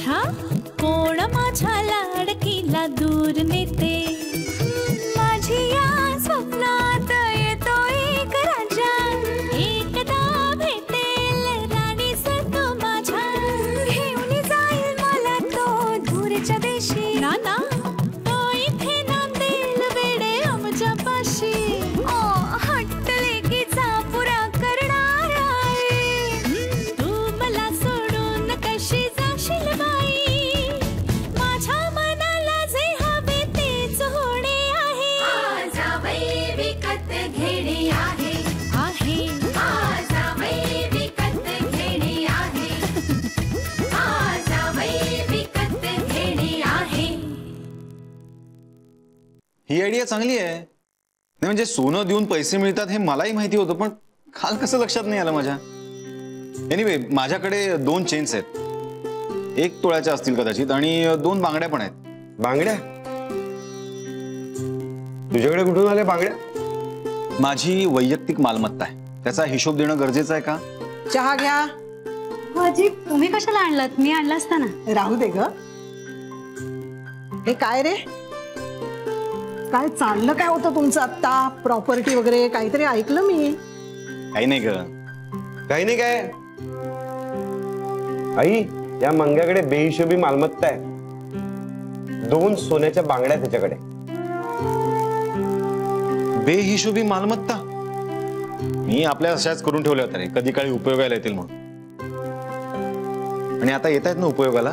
अच्छा कोण माझ्या लाडकीला दूर नेते, माझी या स्वप्नात येतो एक राजा, एकदा भेटेल राणी तो माझ्या, घेऊन जाईल मला तो दूरच्या देशी, ना ना तो इथे नांदेल वेडे आमच्या पाशी, हट्टले की पुरा करणार आहे, तू मला सोडून कशी जाशील बाई, माझ्या मनाला जे हवे तेच होणे आहे, जावई विकत घेणे आहे, जावई विकत घेणे आहे, जावई विकत घेणे आहे. ही आयडिया चांगली आहे. नाही म्हणजे सोनं देऊन पैसे मिळतात हे मलाही माहिती होतं, पण काल कसं लक्षात नाही आलं माझ्या. एनिवे माझ्याकडे 2 चेन्स आहेत, 1 तोळ्याच्या असतील कदाचित, आणि 2 बांगड्या पण आहेत. बांगड्या? तुझ्याकडे कुठून आल्या बांगड्या? माझी वैयक्तिक मालमत्ता आहे, त्याचा हिशोब देणं गरजेचं आहे का? चहा घ्या. आजी तुम्ही कशाला आणलात? मी आणला असताना. राहू दे ग. हे काय रे, काय चाललं काय होतं तुमचं आत्ता? प्रॉपर्टी वगैरे काहीतरी ऐकलं मी. काही नाही ग. काही नाही काय आई, या मंग्याकडे बेहिशोबी मालमत्ता आहे. 2 सोन्याच्या बांगड्या त्याच्याकडे. बेहिशोबी मालमत्ता? मी आपल्या अशाच करून ठेवल्या होत्या रे, कधी काळी उपयोगाला येतील म्हणून. आणि आता येत आहेत ना उपयोगाला.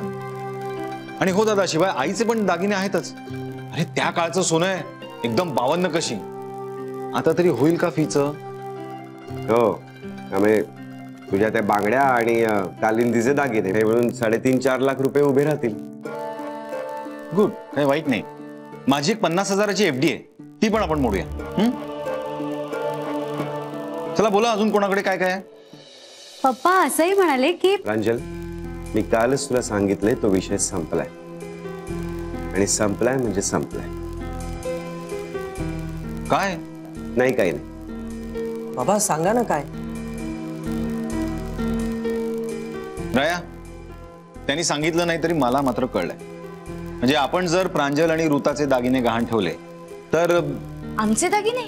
आणि हो दादा, शिवाय आईचे पण दागिने आहेतच. अरे त्या काळचं सोनं आहे, एकदम 52 कशी. आता तरी होईल का फीचं? हो, त्यामुळे तुझ्या त्या बांगड्या आणि कालिंदीचे दागिने हे मिळून 3.5-4 लाख रुपये उभे राहतील. गुड, काही वाईट नाही. माझी एक 50,000ची FD आहे, ती पण आपण मोडूया. चला बोला, अजून कोणाकडे काय काय? पप्पा असंही म्हणाले की प्रांजल, मी कालच तुला सांगितलंय तो विषय संपलाय, आणि संपलाय म्हणजे संपलाय. काय नाही, काही नाही. बाबा सांगा ना काय. राया, त्यांनी सांगितलं नाही तरी मला मात्र कळलंय. म्हणजे आपण जर प्रांजल आणि ऋताचे दागिने गहाण ठेवले तर. आमचे दागिने?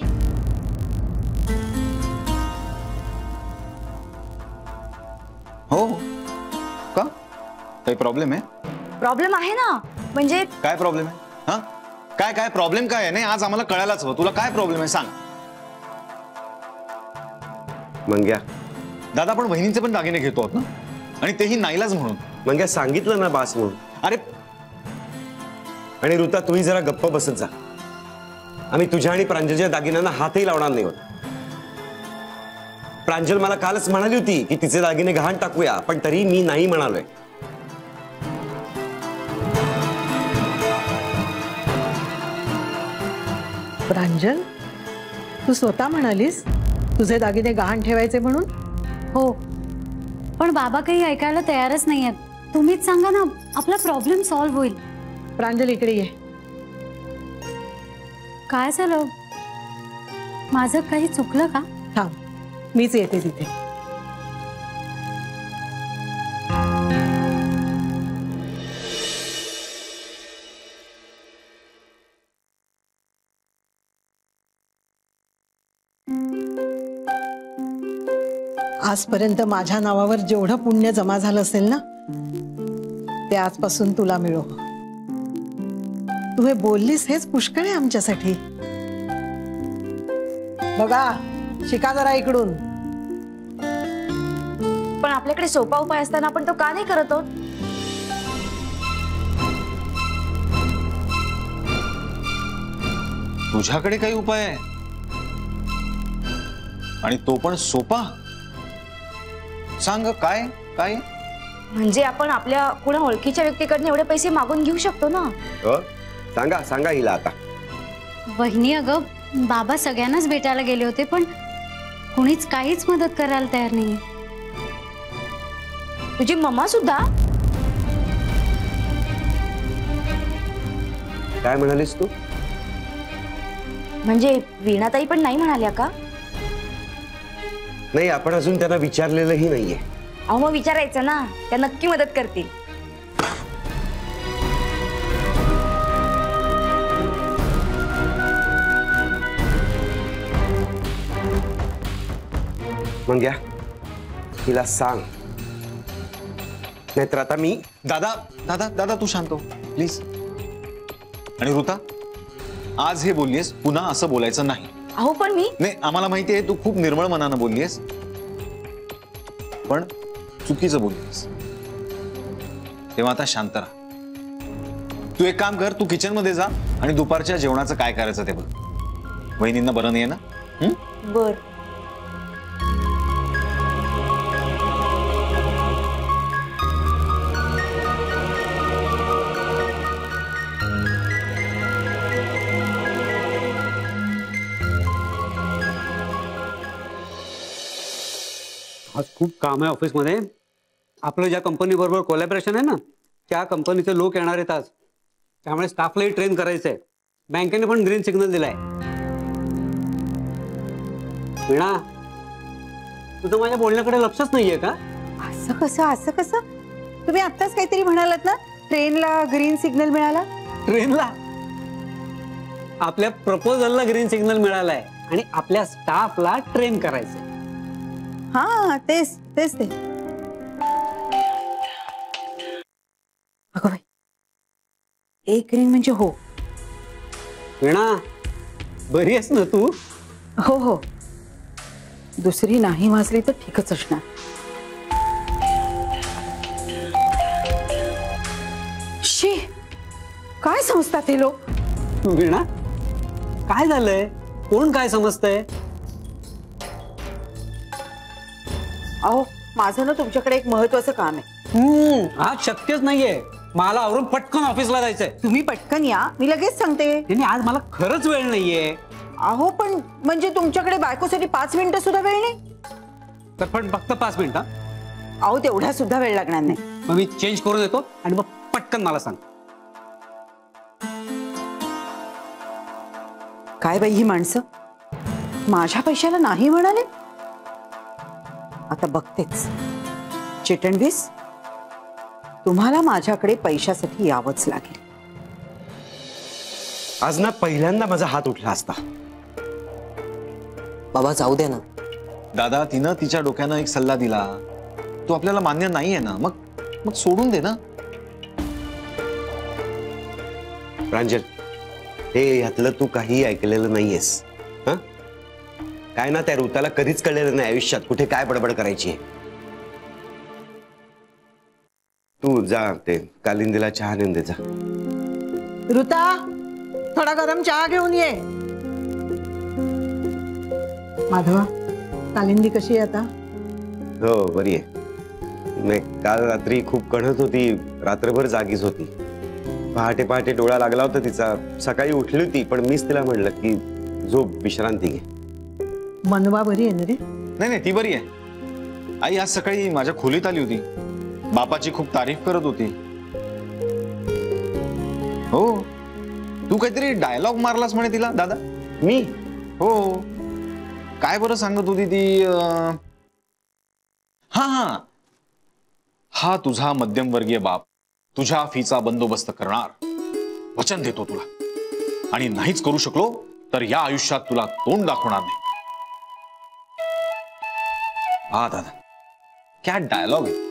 हो का? काही प्रॉब्लेम आहे? प्रॉब्लेम आहे ना. म्हणजे काय प्रॉब्लेम आहे? हा काय काय प्रॉब्लेम काय आहे? नाही आज आम्हाला कळायलाच हवं. तुला काय प्रॉब्लेम आहे सांग. मंग्या, दादा आपण वहिनींचे पण दागिने घेतो आहोत ना, आणि तेही नाईलाज म्हणून. मंग्या सांगितलं ना बास म्हणून. अरे आणि ऋता, तुम्ही जरा गप्प बसत जा. आम्ही तुझ्या आणि प्रांजलच्या दागिन्यांना हातही लावणार नाही होत. प्रांजल मला कालच म्हणाली होती की तिचे दागिने गहाण टाकूया, पण तरी मी नाही म्हणालोय. प्रांजल, तू स्वतः म्हणालीस तुझे दागिने गहाण ठेवायचे म्हणून? हो, पण बाबा काही ऐकायला तयारच नाहीयेत. तुम्हीच सांगा ना, आपला प्रॉब्लेम सॉल्व्ह होईल. प्रांजल इकडे ये. काय झालं? माझं काही चुकलं का? थांब, मीच येते तिथे. आजपर्यंत माझ्या नावावर जेवढं पुण्य जमा झालं असेल ना, ते आजपासून तुला मिळो. तू हे बोललीस हेच पुष्कळ आहे आमच्यासाठी. बघा, शिका जरा इकडून. पण आपल्याकडे सोपा उपाय असताना आपण तो का नाही करत आहोत? तुझ्याकडे काही उपाय आहे, आणि तो पण सोपा? सांग काय काय. म्हणजे आपण आपल्या कुणा ओळखीच्या व्यक्तीकडून एवढे पैसे मागून घेऊ शकतो ना. सांगा सांगा हिला आता. वहिनी, अगं बाबा सगळ्यांनाच भेटायला गेले होते, पण कुणीच काहीच मदत करायला तयार नाहीये. तुझी मम्मा सुद्धा? काय म्हणालीस तू? म्हणजे वीणाताई पण नाही म्हणाल्या का? नाही, आपण अजून त्यांना विचारलेलंही नाहीये. अहो मग विचारायचं ना, त्या नक्की मदत करतील. मग या तिला सांग, नाहीतर आता मी. दादा दादा दादा तू शांत हो प्लीज. आणि ऋता, आज हे बोललीस, पुन्हा असं बोलायचं नाही. अहो पण मी नाही, आम्हाला माहिती आहे तू खूप निर्मळ मनानं बोललीस, पण चुकीचं बोललीस. तेव्हा आता शांत राहा. तू एक काम कर, तू किचन मध्ये जा आणि दुपारच्या जेवणाचं काय करायचं ते बघ. वहिनींना बरं नाही आहे ना? बर. आज खूप काम आहे ऑफिसमध्ये. आपलं ज्या कंपनी बरोबर कोलॅबरेशन आहे ना, त्या कंपनीचे लोक येणार आहेत आज, त्यामुळे स्टाफलाही ट्रेन करायचं आहे. बँकेने पण ग्रीन सिग्नल दिलाय. वीणा, तुझं माझ्या बोलण्याकडे लक्षच नाहीये का? असं कसं तुम्ही आत्ताच काहीतरी म्हणालात ना, ट्रेनला ग्रीन सिग्नल मिळाला. ट्रेनला आपल्या प्रपोजलला ग्रीन सिग्नल मिळालाय आणि आपल्या स्टाफला ट्रेन करायचंय. हा तेच तेच ते. अगं बाई, एक ग्रीन म्हणजे हो. वीणा, बरी आहेस ना तू? हो हो, दुसरी नाही वाजली तर ठीकच असणार. शी, काय समजतात हे लोक? वीणा, काय झालंय? कोण काय समजतंय? अहो, माझं ना तुमच्याकडे एक महत्वाचं काम आहे. आज शक्यच नाहीये. मला आवरून पटकन ऑफिसला जायचंय. तुम्ही पटकन या, मी लगेच सांगते. नाही, आज मला खरंच वेळ नाहीये. अहो पण म्हणजे तुमच्याकडे बायकोसाठी 5 मिनिटं सुद्धा वेळ नाही? तर पण फक्त 5 मिनिटं. अहो तेवढा सुद्धा वेळ लागणार नाही. मग मी चेंज करून येतो आणि मग पटकन मला सांग. काय बाई ही माणसं, माझ्या पैशाला नाही म्हणाले. आता बघतेच, चिटणवीस, तुम्हाला माझ्याकडे पैशासाठी यावंच लागेल. आज ना पहिल्यांदा माझा हात उठला असता. बाबा जाऊ दे ना. दादा, तिनं तिच्या डोक्यानं एक सल्ला दिला, तो आपल्याला मान्य नाहीये ना, मग सोडून दे ना. प्रांजल, हे ह्यातलं तू काही ऐकलेलं नाहीयेस. हा, काय ना, त्या ऋताला कधीच कळलेलं नाही आयुष्यात कुठे काय बडबड करायची आहे. तू जा, ते कालिंदीला चहा नेऊन दे जा. ऋता, थोडा गरम चहा घेऊन ये. माधवा, कालिंदी कशी आहे आता? हो, बरी आहे. नाही, काल रात्री खूप कणत होती, रात्रभर जागीच होती. पहाटे पहाटे डोळा लागला होता तिचा. सकाळी उठली होती, पण मीच तिला म्हणलं की झोप, विश्रांती घे. मनवा बरी आहे ना रे? नाही, ती बरी आहे. आई आज सकाळी माझ्या खोलीत आली होती, बापाची खूप तारीफ करत होती. हो, तू काहीतरी डायलॉग मारलास म्हणे तिला दादा. मी? हो, काय बरं सांगत होती ती? हा तुझा मध्यमवर्गीय बाप तुझ्या फीचा बंदोबस्त करणार, वचन देतो तुला, आणि नाहीच करू शकलो तर या आयुष्यात तुला तोंड दाखवणार नाही. हा दादा, क्या डायलॉग आहे.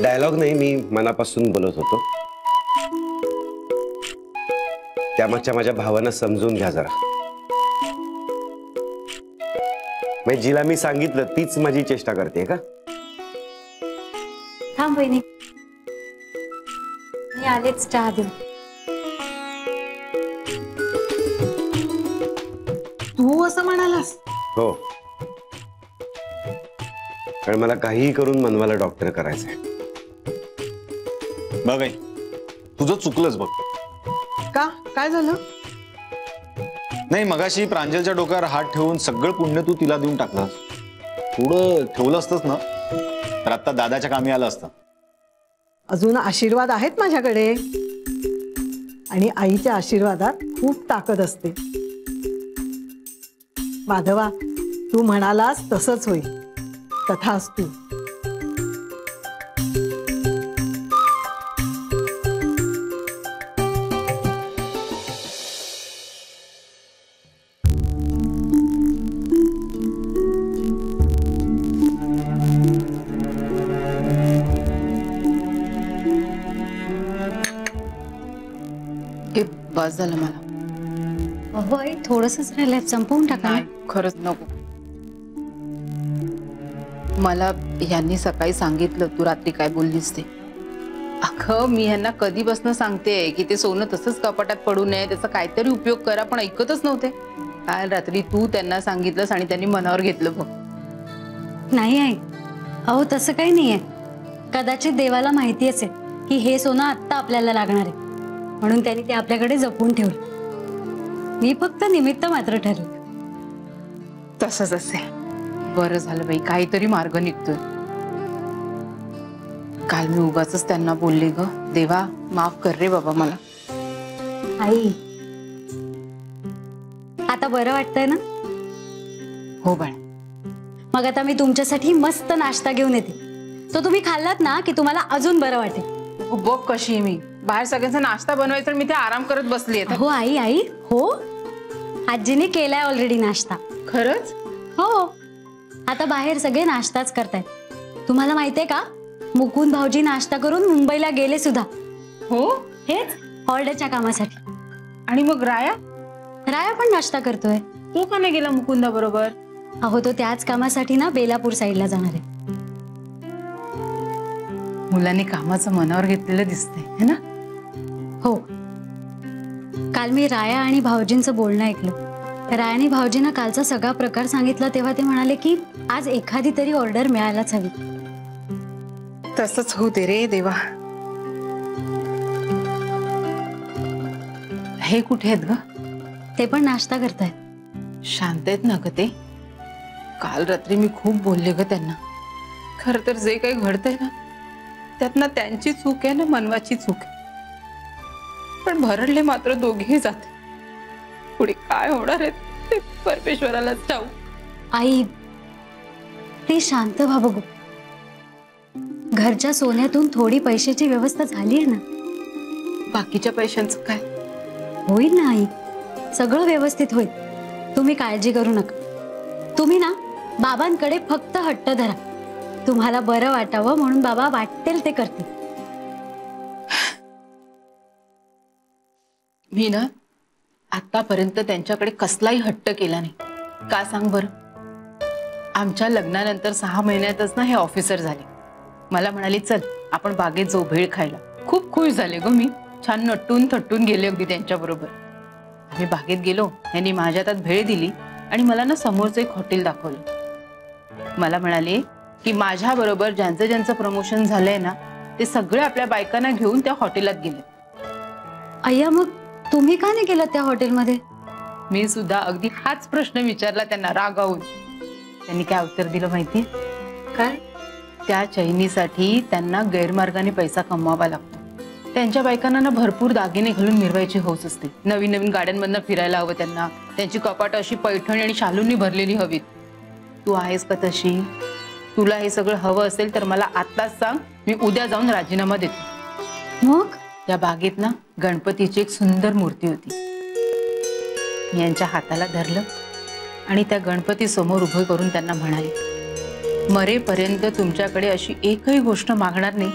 डायलॉग नाही, मी मनापासून बोलत होतो. त्यामागच्या माझ्या भावना समजून घ्या जरा. म्हणजे जिला मी सांगितलं तीच माझी चेष्टा करते का? थांब बहिणी, मी आलेच चहा देऊन. तू असं म्हणालास? हो, कारण मला काहीही करून मनवाला डॉक्टर करायचंय. बघ आई, तुझं चुकलंच बघ. का? काय झालं? नाही, मगाशी प्रांजलच्या डोक्यावर हात ठेवून सगळं पुण्य तू तिला देऊन टाकलास. थोडं ठेवलं असतंस ना, तर आता दादाच्या कामी आलं असतं. अजून आशीर्वाद आहेत माझ्याकडे, आणि आईच्या आशीर्वादात खूप ताकद असते. माधवा, तू म्हणालास तसंच होईल. तथास्तु. बस झालं मला. अहो आई थोडंसंच राहिलंय, संपवून टाका ना. नाही, खरंच नको. मला यांनी सकाळी सांगितलं तू रात्री काय बोललीस ते. अगं मी यांना कधीपासून सांगते की ते सोनं तसंच कपाटात पडू नये, त्याचा काहीतरी उपयोग करा, पण ऐकतच नव्हते. काल रात्री तू त्यांना सांगितलंस आणि त्यांनी मनावर घेतलं बघ. नाही आई, अहो तसं काही नाहीये. कदाचित देवाला माहिती असेल की हे सोनं आत्ता आपल्याला लागणार आहे, म्हणून त्यांनी ते आपल्याकडे जपून ठेवलं. मी फक्त निमित्त मात्र ठरले. तसंच असेल. बरं झालं बाई, काहीतरी मार्ग निघतोय. काल मी उगाचच त्यांना बोलले ग. देवा माफ कर रे बाबा मला. आई आता बरं वाटतंय ना? हो बाळ. मग आता मी तुमच्यासाठी मस्त नाश्ता घेऊन येते. तो तुम्ही खाल्लात ना की तुम्हाला अजून बरं वाटेल. बघ कशी आहे मी. बाहेर सगळ्यांचा नाश्ता बनवायचा, मी ते आराम करत बसली आहे. हो आई, आई हो, आजीने केलाय ऑलरेडी नाश्ता. खरंच? हो, आता बाहेर सगळे नाश्ताच करतायत. तुम्हाला माहितीये का, मुकुंद भाऊजी नाश्ता करून मुंबईला गेले सुद्धा. हो, हेच ऑर्डरच्या कामासाठी. आणि मग राया? राया पण नाश्ता करतोय. तो का नाही गेला मुकुंदा बरोबर? अहो तो त्याच कामासाठी ना बेलापूर साईडला जाणार आहे. मुलांनी कामाचं मनावर घेतलेलं दिसतंय है ना? हो, काल मी राया आणि भाऊजींचं बोलणं ऐकलं. रायाने भाऊजींना कालचा सगळा प्रकार सांगितला तेव्हा ते म्हणाले की आज एखादी तरी ऑर्डर मिळायलाच हवी. तसंच होते रे देवा. हे कुठे आहेत ग? ते पण नाश्ता करतायत. शांत आहेत ना ग ते? काल रात्री मी खूप बोलले ग त्यांना. खर तर जे काही घडतंय ना त्यात ना त्यांची चूक आहे ना मनवाची चूक आहे. पण भरडले मात्र दोघेही जाते. पुढे काय होणार आहे ते परमेश्वरालाच ठाऊ. आई ते शांत व्हा बघू. घरच्या सोन्यातून थोडी पैशाची व्यवस्था झाली आहे ना. बाकीच्या पैशांचं काय होईल ना आई, सगळं व्यवस्थित होईल. तुम्ही काळजी करू नका. तुम्ही ना बाबांकडे फक्त हट्ट धरा. तुम्हाला बरं वाटावं म्हणून बाबा वाटेल ते करतील. मी ना आतापर्यंत त्यांच्याकडे कसलाही हट्ट केला नाही. का सांग बरं? आमच्या लग्नानंतर 6 महिन्यातच ना हे ऑफिसर झाले. मला म्हणाले चल आपण बागेत जाऊ भेळ खायला. खूप खुश झाले ग मी. छान नटून थटून गेले अगदी त्यांच्या बरोबर. आम्ही बागेत गेलो, यांनी माझ्या हातात भेळ दिली आणि मला ना समोरचं एक हॉटेल दाखवलं. मला म्हणाले की माझ्या बरोबर ज्यांचं ज्यांचं प्रमोशन झालंय ना ते सगळे आपल्या बायकांना घेऊन त्या हॉटेलात गेले. अय्या मग तुम्ही का नाही गेलात त्या हॉटेलमध्ये? मी सुद्धा अगदी हाच प्रश्न विचारला त्यांना रागावून. त्यांनी काय उत्तर दिलं माहिती? काय? त्या चैनीसाठी त्यांना गैरमार्गाने पैसा कमवावा लागतो. त्यांच्या बायकांना ना भरपूर दागिने घालून मिरवायची हौस असते. नवीन नवीन गाड्यांमधनं फिरायला हवं त्यांना. त्यांची कपाट अशी पैठणी आणि शालूंनी भरलेली हवीत. तू आहेस का तशी? तुला हे सगळं हवं असेल तर मला आत्ताच सांग, मी उद्या जाऊन राजीनामा देतो. मग त्या बागेत ना गणपतीची एक सुंदर मूर्ती होती. मी यांच्या हाताला धरलं आणि त्या गणपती समोर उभं करून त्यांना म्हणाले, मरेपर्यंत तुमच्याकडे अशी एकही गोष्ट मागणार नाही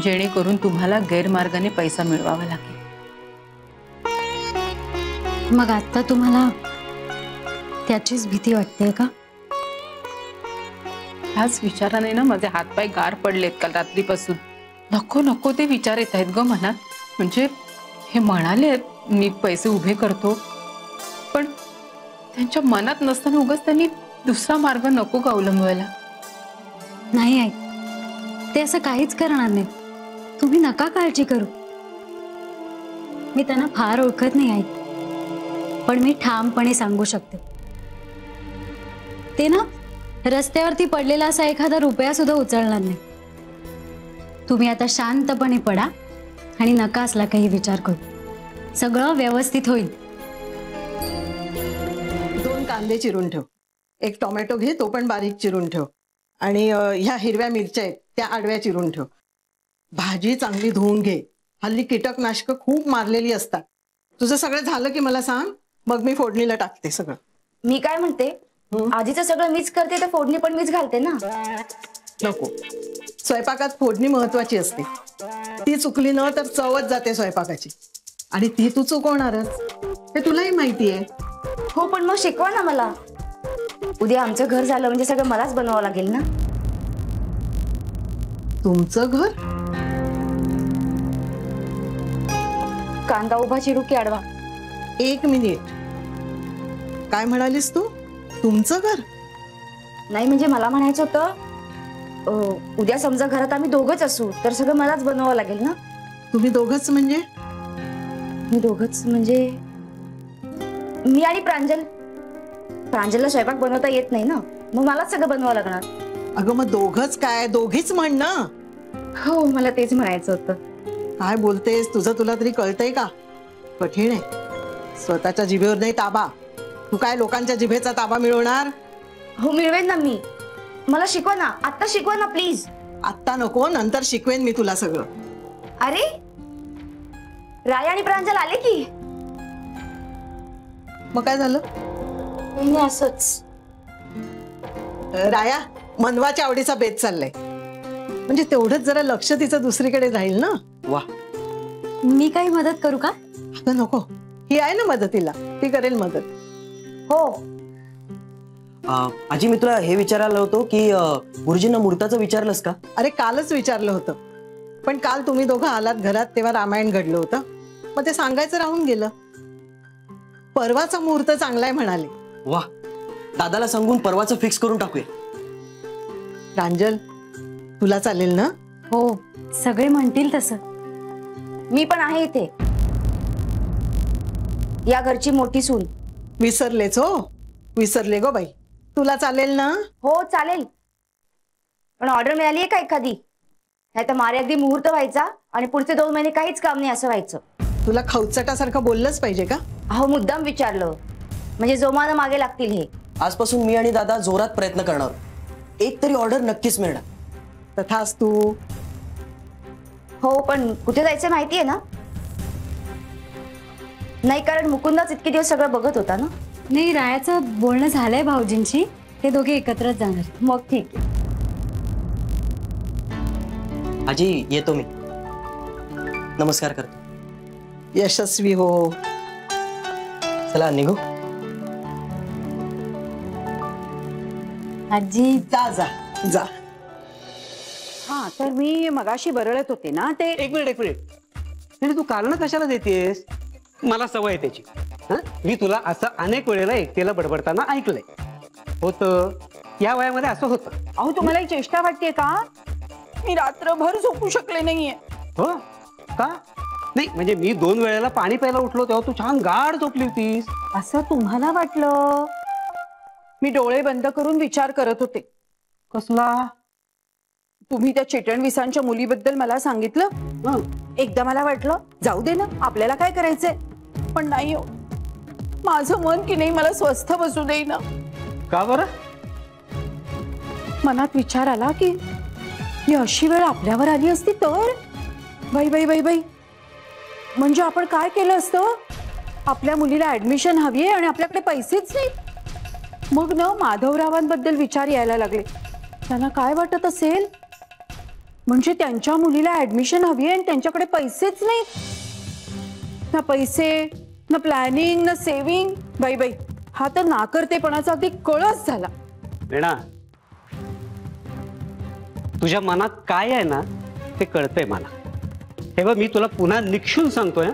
जेणेकरून तुम्हाला गैरमार्गाने पैसा मिळवावा लागेल. मग आता तुम्हाला त्याचीच भीती वाटते का? ह्याच विचाराने ना माझे हातपाय गार पडलेत काल रात्रीपासून. नको नको ते विचार येत आहेत ग मनात. म्हणजे हे म्हणाले मी पैसे उभे करतो, पण त्यांच्या मनात नसताना उगाच त्यांनी दुसरा मार्ग नको का अवलंबवायला? नाही आई, ते असं काहीच करणार नाही. तुम्ही नका काळजी करू. मी त्यांना फार ओळखत नाही आई, पण मी ठामपणे सांगू शकते, ते ना रस्त्यावरती पडलेला असा एखादा रुपया सुद्धा उचलणार नाही. तुम्ही आता शांतपणे पडा आणि नका असला काही विचार करू. सगळं व्यवस्थित होईल. 2 कांदे चिरून ठेव. 1 टोमॅटो घे, तो पण बारीक चिरून ठेव. आणि ह्या हिरव्या मिरच्या आहेत त्या आडव्या चिरून ठेव. भाजी चांगली धुवून घे. हल्ली कीटकनाशक खूप मारलेली असतात. तुझं सगळं झालं की मला सांग, मग मी फोडणीला टाकते सगळं. मी काय म्हणते, आधीचं सगळं मीच करते तर फोडणी पण मीच घालते ना. नको, स्वयंपाकात फोडणी महत्वाची असते. ती चुकली ना तर चवच जाते स्वयंपाकाची. आणि ती तू चुकवणारच, हे तुलाही माहिती आहे. हो पण मग शिकवा ना मला. उद्या आमचं घर झालं म्हणजे सगळं मलाच बनवावं लागेल ना. तुमचं घर? कांदा उभा चिरू की आडवा? 1 मिनिट, काय म्हणालीस तू? तुमचं घर? नाही म्हणजे मला म्हणायचं होतं उद्या समजा घरात आम्ही दोघच असू तर सगळं मलाच बनवावं लागेल ना. तुम्ही दोघच म्हणजे? मी दोघच म्हणजे मी आणि प्रांजल. प्रांजलला स्वयंपाक बनवता येत नाही ना, मग मलाच सगळं बनवावं लागणार. अगं मग दोघच काय, दोघीच म्हण ना. हो मला तेच म्हणायचं होतं. काय बोलतेस, तुझं तुला तरी कळतंय का? कठीण आहे. स्वतःच्या जिभेवर नाही ताबा, तू काय लोकांच्या जिभेचा ताबा मिळवणार? हो मिळवेन ना मी. मला शिकवा ना, आता शिकवा ना प्लीज. आत्ता नको, नंतर शिकवेन मी तुला सगळं. अरे राया आणि प्रांजल आले की. मग काय झालं? नाही असंच. राया, मनवाच्या आवडीचा बेत चाललाय, म्हणजे तेवढंच जरा लक्ष तिचं दुसरीकडे राहील ना. वा, मी काही मदत करू का? अगं नको, ही आहे ना मदतीला, ती करेल मदत. हो. आजी मी तुला हे विचारायला होतो की गुरुजींना मुहूर्ताचं विचारलंस का? अरे कालच विचारलं होतं, पण काल तुम्ही दोघं आलात घरात तेव्हा रामायण घडलं होतं, मग ते सांगायचं राहून गेलं. परवाचा मुहूर्त चांगलाय म्हणाले. वा, दादाला सांगून परवाचं फिक्स करून टाकूया. प्रांजल, तुला चालेल ना? हो, सगळे म्हणतील तसं. मी पण आहे इथे, या घरची मोठी सून. विसरलेच हो, विसरले गो बाई. तुला चालेल ना? हो चालेल, पण ऑर्डर मिळाली आहे का एखादी? नाही तर मारे अगदी मुहूर्त व्हायचा आणि पुढचे 2 महिने काहीच काम नाही असं व्हायचं. तुला खवचटासारखं बोललंच पाहिजे का? अहो मुद्दाम विचारलं, म्हणजे जोमानं मागे लागतील हे. आजपासून मी आणि दादा जोरात प्रयत्न करणार, एक तरी ऑर्डर नक्कीच मिळणार. तथास्तु. हो पण कुठे जायचं माहितीये ना? नाही कारण मुकुंदाच इतके दिवस सगळं बघत होता ना. नाही, रायाचं बोलणं झालंय भाऊजींशी, ते दोघे एकत्रच जाणार. मग ठीक आहे. आजी येतो मी. नमस्कार करतो. यशस्वी हो. चला निघू. आजी जा जा जा. हा तर मी मगाशी बरळत होते ना ते. एक मिनिट. नाही तू कारण कशाला देतेस? मला सवय आहे त्याची. मी तुला असं अनेक वेळेला एकटेला बडबडताना ऐकलंय. होतं या वयामध्ये असं होतं. अहो तुम्हाला ही चेष्टा वाटतेय का? मी रात्रभर झोपू शकले नाहीये. हो का? नाही म्हणजे मी 2 वेळेला पाणी प्यायला उठलो तेव्हा तू छान गाढ झोपली होतीस. असं तुम्हाला वाटलं? मी डोळे बंद करून विचार करत होते. कसला? तुम्ही त्या चिटणविसांच्या मुलीबद्दल मला सांगितलं. एकदा मला वाटलं जाऊ दे ना, आपल्याला काय करायचंय, पण नाही हो. माझं मन की नाही मला स्वस्थ बसू देईना. का बरं? मनात विचार आला की ही अशी वेळ आपल्यावर आली असती तर बाई बाई बाई बाई, म्हणजे आपण काय केलं असतं? आपल्या मुलीला ऍडमिशन हवी आहे आणि आपल्याकडे पैसेच नाहीत. मग ना माधवरावांबद्दल विचार यायला लागले. त्यांना काय वाटत असेल? म्हणजे त्यांच्या मुलीला ऍडमिशन हवी आहे आणि त्यांच्याकडे पैसेच नाहीत. ना पैसे, ना प्लॅनिंग, ना सेव्हिंग. बाई बाई, हा तर नाकर्तेपणाचा अगदी कळस झाला. वीणा, तुझ्या मनात काय आहे ना ते कळतंय मला. हे बघ, मी तुला पुन्हा निक्षून सांगतोय,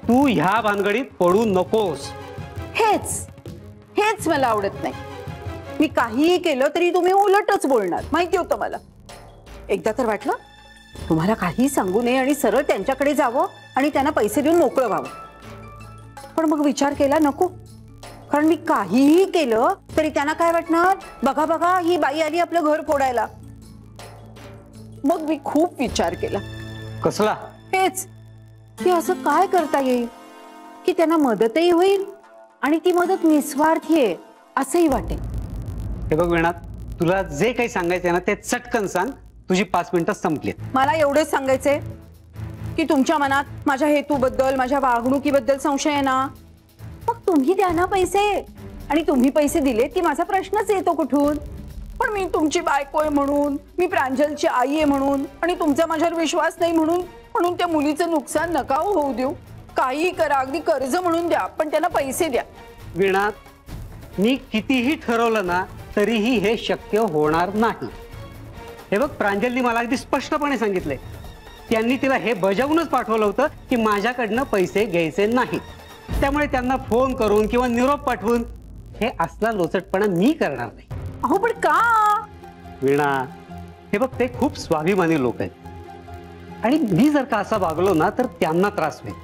तू ह्या भानगडीत पडू नकोस. हेच मला आवडत नाही. मी काहीही केलं तरी तुम्ही उलटच बोलणार, माहिती होतं मला. एकदा तर वाटलं तुम्हाला काही सांगू नये आणि सरळ त्यांच्याकडे जावं आणि त्यांना पैसे देऊन मोकळं व्हावं. पण मग विचार केला नको, कारण मी काहीही केलं तरी त्यांना काय वाटणार? बघा बघा, ही बाई आली आपलं घर फोडायला. मग मी खूप विचार केला. कसला? हेच की असं काय करता येईल की त्यांना मदतही होईल आणि ती मदत निस्वार्थी आहे असंही वाटेल. हे बघ वीणा, तुला जे काही सांगायचंय ना ते चटकन सांग. तुझी 5 मिनिटं संपली. मला एवढेच सांगायचंय की तुमच्या मनात माझ्या हेतूबद्दल, माझ्या वागणुकीबद्दल संशय आहे ना, मग तुम्ही द्या ना पैसे. आणि तुम्ही पैसे दिले की माझा प्रश्नच येतो कुठून? पण मी तुमची बायको आहे म्हणून, मी प्रांजलची आई आहे म्हणून आणि तुमचा माझ्यावर विश्वास नाही म्हणून त्या मुलीचं नुकसान नका होऊ देऊ. काही करा, अगदी कर्ज म्हणून द्या, पण त्यांना पैसे द्या. वीणा, मी कितीही ठरवलं ना तरीही हे शक्य होणार नाही. हे बघ, प्रांजलनी मला अगदी स्पष्टपणे सांगितलंय. त्यांनी तिला हे बजावूनच पाठवलं होतं की माझ्याकडनं पैसे घ्यायचे नाही. त्यामुळे त्यांना फोन करून किंवा निरोप पाठवून हे असला लोचटपणा मी करणार नाही. अहो पण का? वीणा, हे बघ, ते खूप स्वाभिमानी लोक आहेत आणि मी जर का असा वागलो ना तर त्यांना त्रास होईल.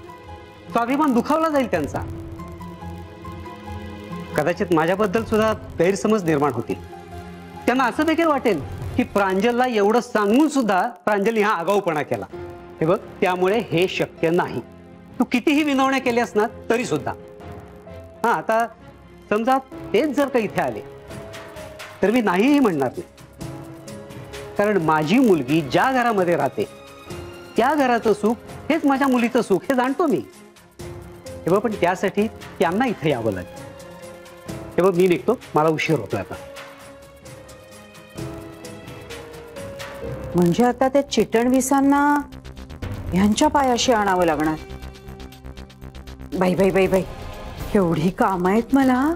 स्वाभिमान दुखावला जाईल त्यांचा. कदाचित माझ्याबद्दल सुद्धा गैरसमज निर्माण होतील. त्यांना असं देखील वाटेल की प्रांजलला एवढं सांगून सुद्धा प्रांजलने हा आगाऊपणा केला. हे बघ, त्यामुळे हे शक्य नाही. तू कितीही विनवण्या केल्यास ना तरी सुद्धा. हा, आता समजा तेच जर का इथे आले तर मी नाहीही म्हणणार नाही. कारण माझी मुलगी ज्या घरामध्ये राहते त्या घराचं सुख हेच माझ्या मुलीचं सुख, हे जाणतो मी. हे बघ, पण त्यासाठी त्यांना इथे यावं लागेल. हे बघ, मी निघतो, मला उशीर होतोय आता. म्हणजे आता त्या चिटणवीसांना ह्यांच्या पायाशी आणावं लागणार. बाई बाई बाई बाई, एवढी कामं आहेत मला.